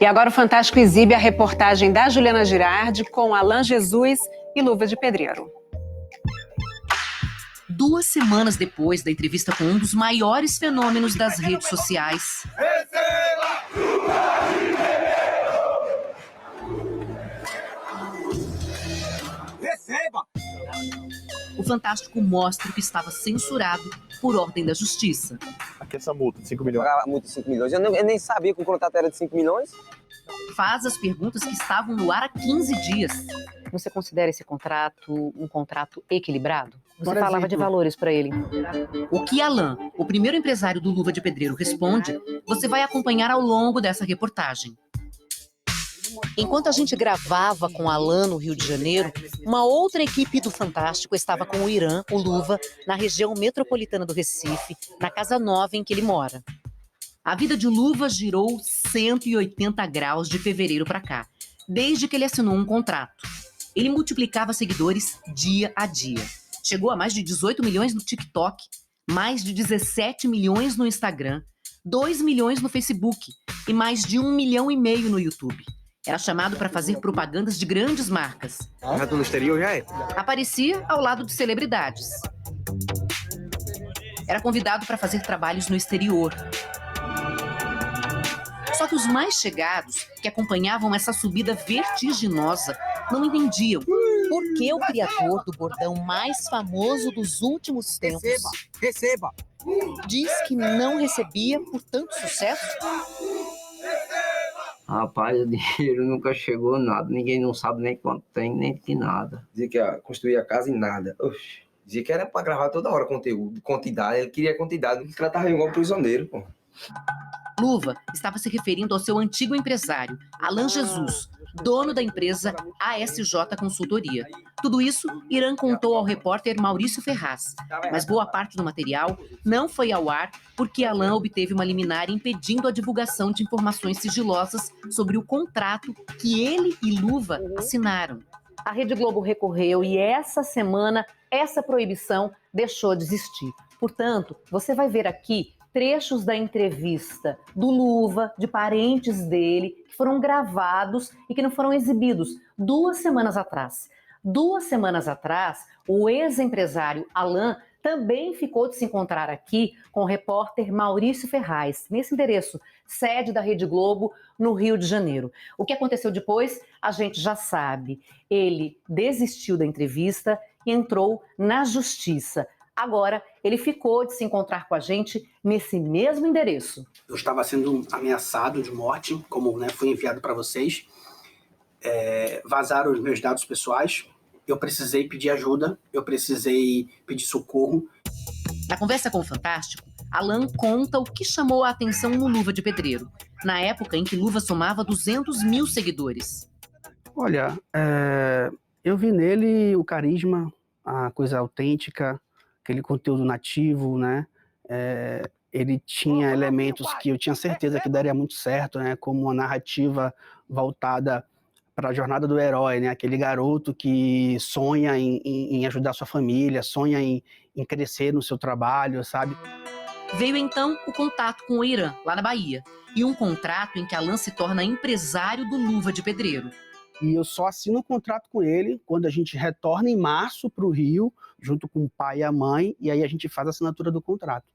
E agora o Fantástico exibe a reportagem da Juliana Girardi com Alan Jesus e Luva de Pedreiro. 2 semanas depois da entrevista com um dos maiores fenômenos das redes sociais, o Fantástico mostra que estava censurado por ordem da Justiça. Aqui essa multa de 5 milhões. A multa de 5 milhões. Eu nem sabia que o contrato era de 5 milhões. Faz as perguntas que estavam no ar há 15 dias. Você considera esse contrato um contrato equilibrado? Você Por falava exemplo, de valores para ele. O que Alan, o primeiro empresário do Luva de Pedreiro, responde, você vai acompanhar ao longo dessa reportagem. Enquanto a gente gravava com Alan no Rio de Janeiro, uma outra equipe do Fantástico estava com o Irã, o Luva, na região metropolitana do Recife, na casa nova em que ele mora. A vida de Luva girou 180 graus de fevereiro para cá, desde que ele assinou um contrato. Ele multiplicava seguidores dia a dia. Chegou a mais de 18 milhões no TikTok, mais de 17 milhões no Instagram, 2 milhões no Facebook e mais de 1,5 milhão no YouTube. Era chamado para fazer propagandas de grandes marcas. Já tô no exterior, já é? Aparecia ao lado de celebridades. Era convidado para fazer trabalhos no exterior. Só que os mais chegados, que acompanhavam essa subida vertiginosa, não entendiam Por que o criador do bordão mais famoso dos últimos tempos Receba! diz que não recebia por tanto sucesso? Rapaz, o dinheiro nunca chegou nada. Ninguém não sabe nem quanto tem, nem de nada. Dizia que ia construir a casa e nada. Oxi. Dizia que era pra gravar toda hora conteúdo, quantidade. Ele queria quantidade, que tratava igual prisioneiro, pô. Luva estava se referindo ao seu antigo empresário, Alan Jesus, dono da empresa ASJ Consultoria. Tudo isso, Irã contou ao repórter Maurício Ferraz. Mas boa parte do material não foi ao ar porque Alan obteve uma liminar impedindo a divulgação de informações sigilosas sobre o contrato que ele e Luva assinaram. A Rede Globo recorreu e essa semana essa proibição deixou de existir. Portanto, você vai ver aqui trechos da entrevista do Luva, de parentes dele, que foram gravados e que não foram exibidos 2 semanas atrás. 2 semanas atrás, o ex-empresário Alan também ficou de se encontrar aqui com o repórter Maurício Ferraz, nesse endereço, sede da Rede Globo, no Rio de Janeiro. O que aconteceu depois, a gente já sabe. Ele desistiu da entrevista e entrou na justiça. Agora, ele ficou de se encontrar com a gente nesse mesmo endereço. Eu estava sendo ameaçado de morte, como foi enviado para vocês. Vazaram os meus dados pessoais. Eu precisei pedir ajuda, eu precisei pedir socorro. Na conversa com o Fantástico, Alan conta o que chamou a atenção no Luva de Pedreiro, na época em que Luva somava 200 mil seguidores. Olha, eu vi nele o carisma, a coisa autêntica, aquele conteúdo nativo, né? Ele tinha elementos que eu tinha certeza que daria muito certo, né? Como uma narrativa voltada para a jornada do herói, né? Aquele garoto que sonha em ajudar sua família, sonha em crescer no seu trabalho, sabe? Veio então o contato com o Irã, lá na Bahia, e um contrato em que Alan se torna empresário do Luva de Pedreiro. E eu só assino um contrato com ele quando a gente retorna em março para o Rio, junto com o pai e a mãe, e aí a gente faz a assinatura do contrato.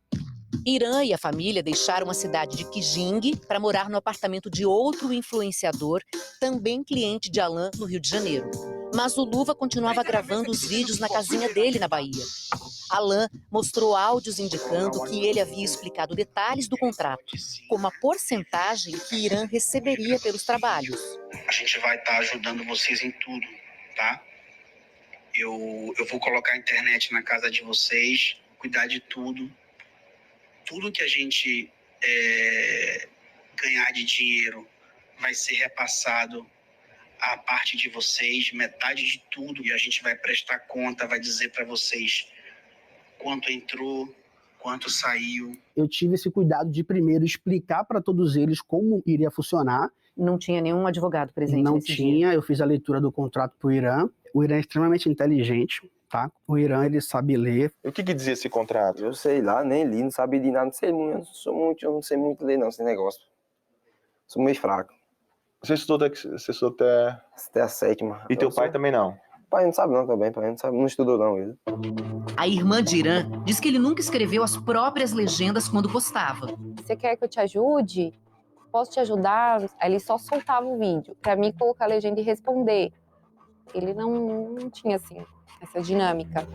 Irã e a família deixaram a cidade de Kijing para morar no apartamento de outro influenciador, também cliente de Alan, no Rio de Janeiro. Mas o Luva continuava gravando os vídeos na casinha dele na Bahia. Alan mostrou áudios indicando que ele havia explicado detalhes do contrato, como a porcentagem que Irã receberia pelos trabalhos. A gente vai estar ajudando vocês em tudo, tá? Eu vou colocar a internet na casa de vocês, cuidar de tudo. Tudo que a gente ganhar de dinheiro vai ser repassado à parte de vocês, metade de tudo. E a gente vai prestar conta, vai dizer para vocês quanto entrou, quanto saiu. Eu tive esse cuidado de primeiro explicar para todos eles como iria funcionar. Não tinha nenhum advogado presente Não nesse tinha, dia. eu fiz a leitura do contrato para o Irã. O Irã é extremamente inteligente, tá? O Irã, ele sabe ler. E o que dizia esse contrato? Eu sei lá, nem li, não sabia de nada, não sei muito, eu não sei muito ler não, esse negócio. Sou meio fraco. Você estudou até... Até a 7ª. E teu pai também não? Pai não sabe não também, pai não sabe, não estudou não. Ele. A irmã de Irã diz que ele nunca escreveu as próprias legendas quando postava. Você quer que eu te ajude? Posso te ajudar? Aí ele só soltava o vídeo, pra mim colocar a legenda e responder. Ele não tinha, assim, essa dinâmica.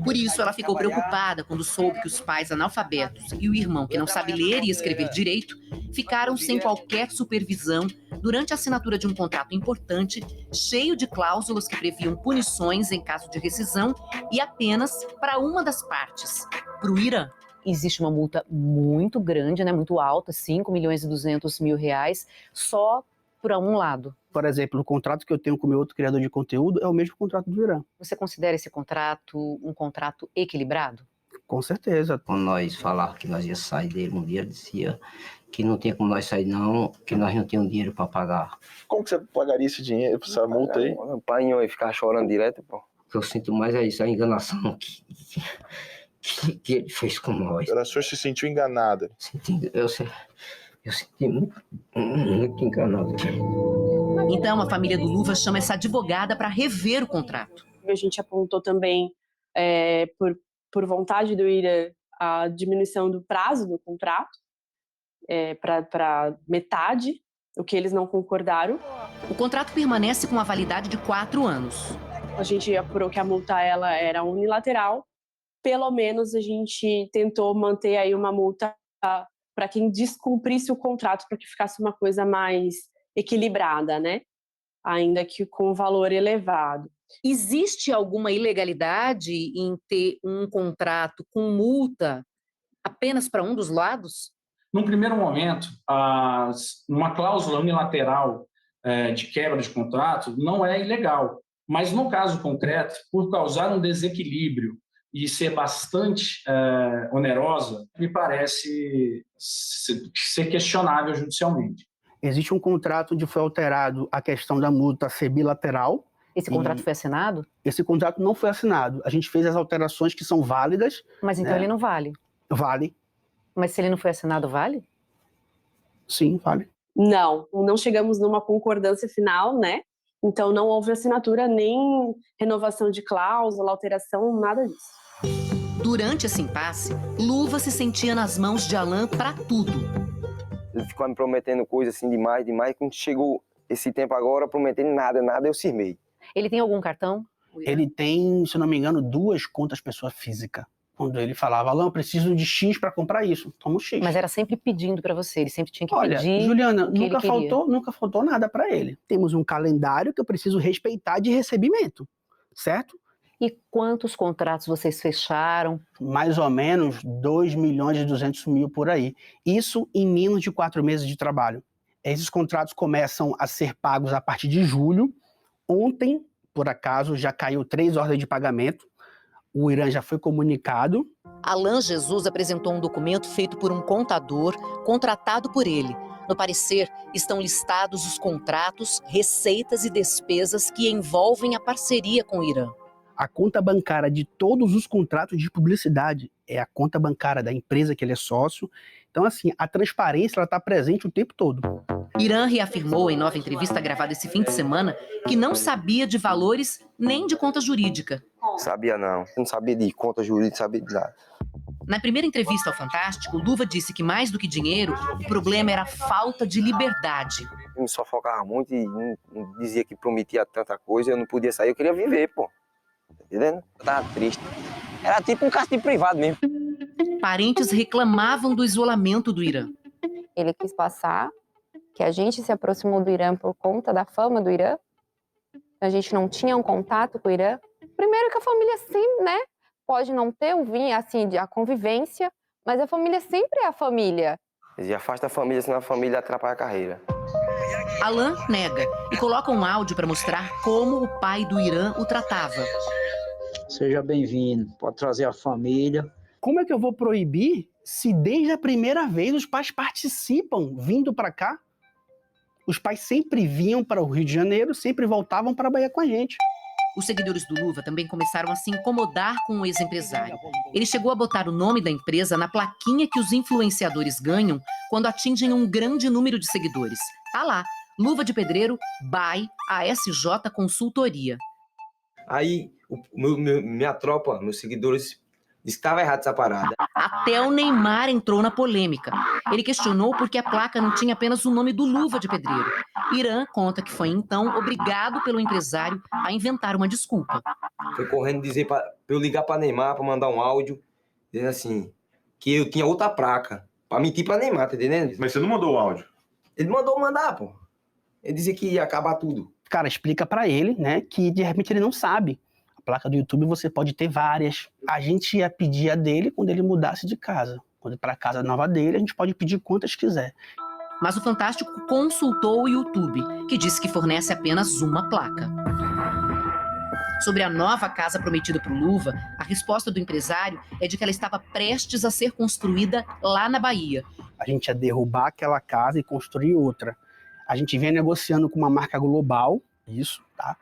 Por isso, ela ficou preocupada quando soube que os pais analfabetos e o irmão, que não sabe ler e escrever direito, ficaram sem qualquer supervisão durante a assinatura de um contrato importante, cheio de cláusulas que previam punições em caso de rescisão e apenas para uma das partes, para o Irã. Existe uma multa muito grande, né, muito alta, 5.200.000 reais, só para um lado. Por exemplo, o contrato que eu tenho com o meu outro criador de conteúdo é o mesmo contrato do Irã. Você considera esse contrato um contrato equilibrado? Com certeza. Quando nós falávamos que nós ia sair dele um dia, ele dizia que não tinha como nós sair não, que nós não tínhamos dinheiro para pagar. Como que você pagaria esse dinheiro, essa multa aí? O pai ia ficar chorando direto, pô. O que eu sinto mais é isso, a enganação que ele fez com nós. O senhor se sentiu enganado? Eu senti muito enganado. Então, a família do Luva chama essa advogada para rever o contrato. A gente apontou também, por vontade do Irã, a diminuição do prazo do contrato para metade, o que eles não concordaram. O contrato permanece com a validade de 4 anos. A gente apurou que a multa era unilateral. Pelo menos a gente tentou manter aí uma multa para quem descumprisse o contrato, para que ficasse uma coisa mais equilibrada, né? Ainda que com valor elevado. Existe alguma ilegalidade em ter um contrato com multa apenas para um dos lados? Num primeiro momento, uma cláusula unilateral de quebra de contrato não é ilegal, mas no caso concreto, por causar um desequilíbrio e ser bastante onerosa, me parece ser questionável judicialmente. Existe um contrato onde foi alterado a questão da multa ser bilateral. Esse contrato foi assinado? Esse contrato não foi assinado. A gente fez as alterações que são válidas. Mas então ele não vale? Vale. Mas se ele não foi assinado, vale? Sim, vale. Não chegamos numa concordância final, né? Então não houve assinatura, nem renovação de cláusula, alteração, nada disso. Durante esse impasse, Luva se sentia nas mãos de Alan para tudo. Ele ficou me prometendo coisas assim demais. Quando chegou esse tempo agora, prometendo nada, eu cismei. Ele tem algum cartão? Ele tem, se não me engano, 2 contas pessoa física. Quando ele falava, Alan, eu preciso de X para comprar isso. Toma o X. Mas era sempre pedindo para você, ele sempre tinha que Olha, pedir. Juliana, nunca faltou nada para ele. Temos um calendário que eu preciso respeitar de recebimento, certo? E quantos contratos vocês fecharam? Mais ou menos 2.200.000 por aí. Isso em menos de 4 meses de trabalho. Esses contratos começam a ser pagos a partir de julho. Ontem, por acaso, já caiu 3 ordens de pagamento. O Irã já foi comunicado. Alan Jesus apresentou um documento feito por um contador contratado por ele. No parecer, estão listados os contratos, receitas e despesas que envolvem a parceria com o Irã. A conta bancária de todos os contratos de publicidade é a conta bancária da empresa que ele é sócio. Então, assim, a transparência está presente o tempo todo. Irã reafirmou em nova entrevista gravada esse fim de semana que não sabia de valores nem de conta jurídica. Sabia não sabia de conta jurídica, sabia de nada. Na primeira entrevista ao Fantástico, Luva disse que mais do que dinheiro, o problema era a falta de liberdade. Eu me sufocava muito e dizia que prometia tanta coisa, eu não podia sair, eu queria viver, pô. Tá entendendo? Eu tava triste. Era tipo um castigo privado mesmo. Parentes reclamavam do isolamento do Irã. Ele quis passar que a gente se aproximou do Irã por conta da fama do Irã. A gente não tinha um contato com o Irã. Primeiro que a família sempre, né? Pode não ter assim, a convivência, mas a família sempre é a família. Eles afastam a família, senão a família atrapalha a carreira. Alan nega e coloca um áudio para mostrar como o pai do Irã o tratava. Seja bem-vindo, pode trazer a família. Como é que eu vou proibir se desde a primeira vez os pais participam vindo para cá? Os pais sempre vinham para o Rio de Janeiro, sempre voltavam para a Bahia com a gente. Os seguidores do Luva também começaram a se incomodar com o ex-empresário. Ele chegou a botar o nome da empresa na plaquinha que os influenciadores ganham quando atingem um grande número de seguidores. Tá lá, Luva de Pedreiro by ASJ Consultoria. Aí, minha tropa, meus seguidores, estava errado essa parada. Até o Neymar entrou na polêmica. Ele questionou por que a placa não tinha apenas o nome do Luva de Pedreiro. Irã conta que foi então obrigado pelo empresário a inventar uma desculpa. Foi correndo dizer pra eu ligar pra Neymar, pra mandar um áudio, dizendo assim, que eu tinha outra placa, pra mentir pra Neymar, tá entendendo? Mas você não mandou o áudio? Ele mandou mandar, pô. Ele dizia que ia acabar tudo. Cara, explica pra ele, né, que de repente ele não sabe. A placa do YouTube você pode ter várias. A gente ia pedir a dele quando ele mudasse de casa. Quando ir pra casa nova dele, a gente pode pedir quantas quiser. Mas o Fantástico consultou o YouTube, que disse que fornece apenas uma placa. Sobre a nova casa prometida para o Luva, a resposta do empresário é de que ela estava prestes a ser construída lá na Bahia. A gente ia derrubar aquela casa e construir outra. A gente vem negociando com uma marca global, isso, tá?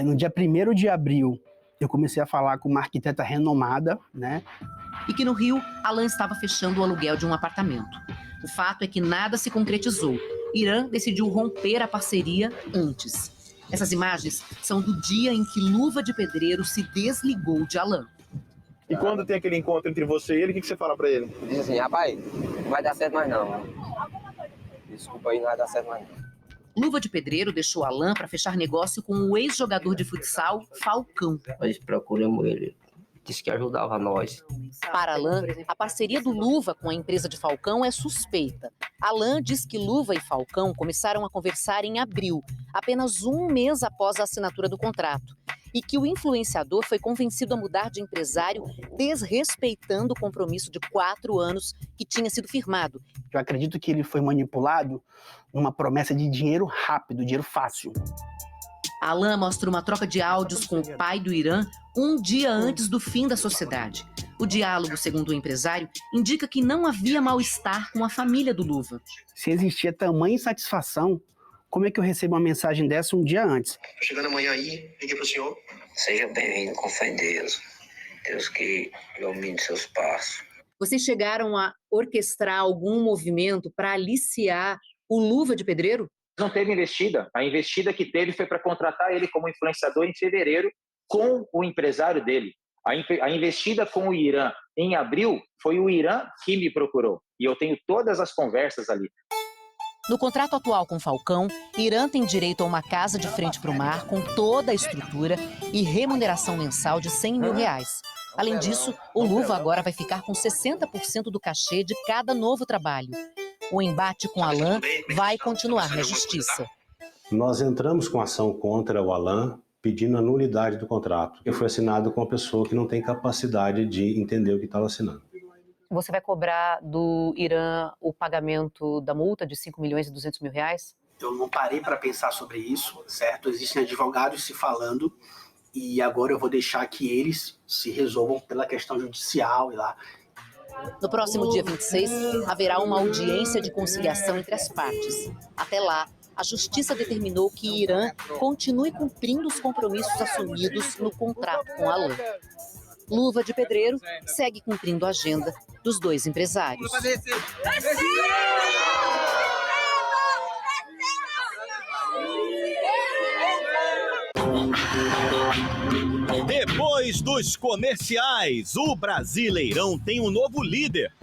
No dia 1º de abril, eu comecei a falar com uma arquiteta renomada, né? E que no Rio, Alan estava fechando o aluguel de um apartamento. O fato é que nada se concretizou. Irã decidiu romper a parceria antes. Essas imagens são do dia em que Luva de Pedreiro se desligou de Alan. E quando tem aquele encontro entre você e ele, o que você fala pra ele? Diz assim, rapaz, não vai dar certo mais não. Desculpa aí, não vai dar certo mais não. Luva de Pedreiro deixou Alan para fechar negócio com o ex-jogador de futsal, Falcão. Nós procuramos ele, disse que ajudava nós. Para Alan, a parceria do Luva com a empresa de Falcão é suspeita. Alan diz que Luva e Falcão começaram a conversar em abril, apenas um mês após a assinatura do contrato, e que o influenciador foi convencido a mudar de empresário, desrespeitando o compromisso de 4 anos que tinha sido firmado. Eu acredito que ele foi manipulado numa promessa de dinheiro rápido, dinheiro fácil. Alan mostra uma troca de áudios com o pai do Irã um dia antes do fim da sociedade. O diálogo, segundo o empresário, indica que não havia mal-estar com a família do Luva. Se existia tamanha insatisfação, como é que eu recebo uma mensagem dessa um dia antes? Tô chegando amanhã aí, liguei pro senhor. Seja bem-vindo, com fé em Deus. Deus que ilumine seus passos. Vocês chegaram a orquestrar algum movimento para aliciar o Luva de Pedreiro? Não teve investida. A investida que teve foi para contratar ele como influenciador em fevereiro com o empresário dele. A investida com o Irã em abril foi o Irã que me procurou. E eu tenho todas as conversas ali. No contrato atual com Falcão, Irã tem direito a uma casa de frente para o mar com toda a estrutura e remuneração mensal de R$100 mil. Além disso, o Luva agora vai ficar com 60% do cachê de cada novo trabalho. O embate com Alan vai continuar na justiça. Nós entramos com ação contra o Alan, pedindo a nulidade do contrato, que foi assinado com uma pessoa que não tem capacidade de entender o que estava assinando. Você vai cobrar do Irã o pagamento da multa de R$5.200.000? Eu não parei para pensar sobre isso, certo? Existem advogados se falando e agora eu vou deixar que eles se resolvam pela questão judicial e lá. No próximo dia 26, haverá uma audiência de conciliação entre as partes. Até lá, a Justiça determinou que Irã continue cumprindo os compromissos assumidos no contrato com Alan. Luva de Pedreiro segue cumprindo a agenda dos dois empresários. Depois dos comerciais, o Brasileirão tem um novo líder.